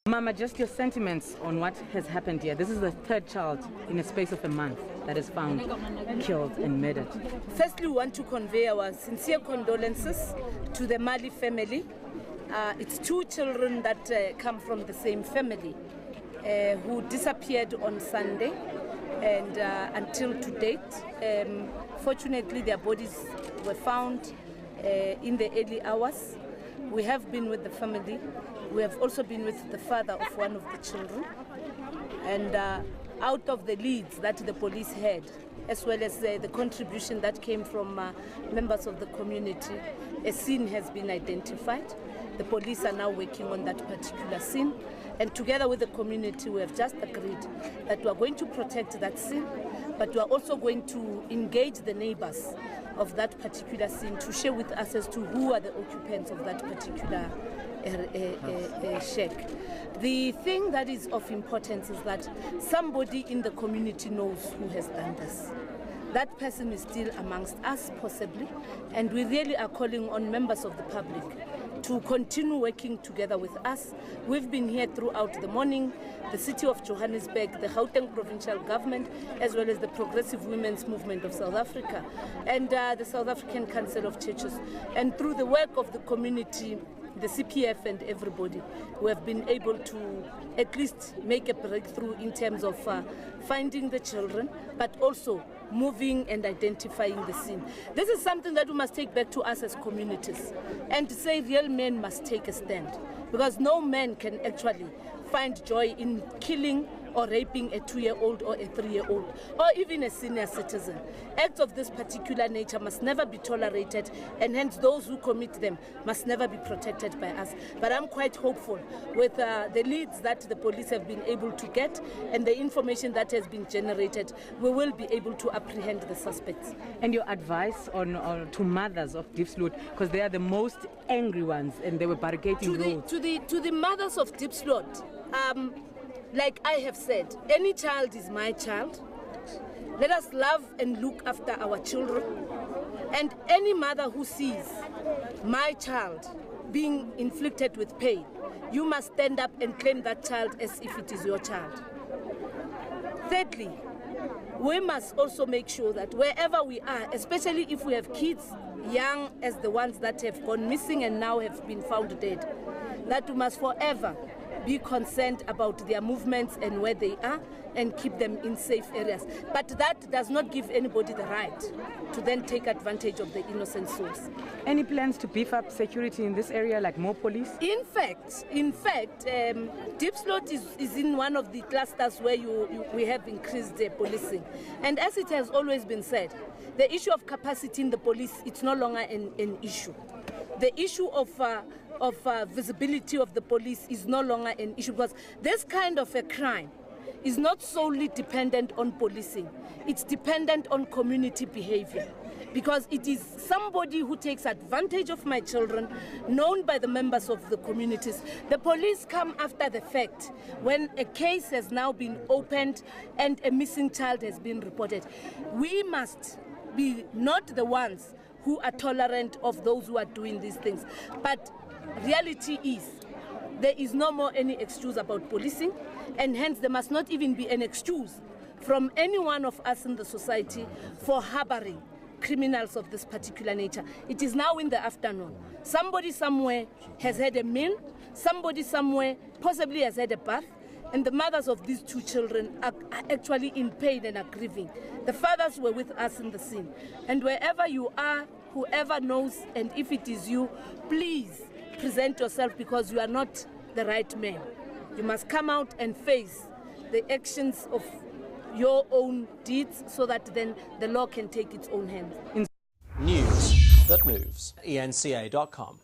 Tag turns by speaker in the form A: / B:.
A: Mama, just your sentiments on what has happened here. This is the third child in a space of a month that is found killed and murdered.
B: Firstly, we want to convey our sincere condolences to the Mali family. It's two children that come from the same family who disappeared on Sunday, and until to date, fortunately their bodies were found in the early hours. We have been with the family. We have also been with the father of one of the children. And out of the leads that the police had, as well as the contribution that came from members of the community, a scene has been identified. The police are now working on that particular scene. And together with the community, we have just agreed that we are going to protect that scene, but we are also going to engage the neighbors of that particular scene to share with us as to who are the occupants of that particular shack. The thing that is of importance is that somebody in the community knows who has done this. That person is still amongst us, possibly, and we really are calling on members of the public to continue working together with us. We've been here throughout the morning, the city of Johannesburg, the Gauteng provincial government, as well as the Progressive Women's Movement of South Africa, and the South African Council of Churches. And through the work of the community, the CPF and everybody, we have been able to at least make a breakthrough in terms of finding the children, but also moving and identifying the scene. This is something that we must take back to us as communities and say real men must take a stand, because no man can actually find joy in killing or raping a 2-year-old or a 3-year-old or even a senior citizen. Acts of this particular nature must never be tolerated, and hence those who commit them must never be protected by us. But I'm quite hopeful with the leads that the police have been able to get and the information that has been generated, we will be able to apprehend the suspects.
A: And your advice to mothers of Diepsloot, because they are the most angry ones and they were barricading roads.
B: To the mothers of Diepsloot, like I have said, any child is my child. Let us love and look after our children. And any mother who sees my child being inflicted with pain, you must stand up and claim that child as if it is your child. Thirdly, we must also make sure that wherever we are, especially if we have kids young as the ones that have gone missing and now have been found dead, that we must forever be concerned about their movements and where they are and keep them in safe areas. But that does not give anybody the right to then take advantage of the innocent souls.
A: Any plans to beef up security in this area, like more police?
B: In fact, Diepsloot is in one of the clusters where we have increased policing. And as it has always been said, the issue of capacity in the police, it's no longer an issue. The issue of visibility of the police is no longer an issue, because this kind of a crime is not solely dependent on policing. It's dependent on community behavior, because it is somebody who takes advantage of my children, known by the members of the communities. The police come after the fact when a case has now been opened and a missing child has been reported. We must be not the ones who are tolerant of those who are doing these things. But reality is, there is no more any excuse about policing, and hence there must not even be an excuse from any one of us in the society for harboring criminals of this particular nature. It is now in the afternoon. Somebody somewhere has had a meal, somebody somewhere possibly has had a bath, and the mothers of these two children are actually in pain and are grieving. The fathers were with us in the scene. And wherever you are, whoever knows, and if it is you, please present yourself, because you are not the right man. You must come out and face the actions of your own deeds, so that then the law can take its own hands.
C: News that moves. eNCA.com.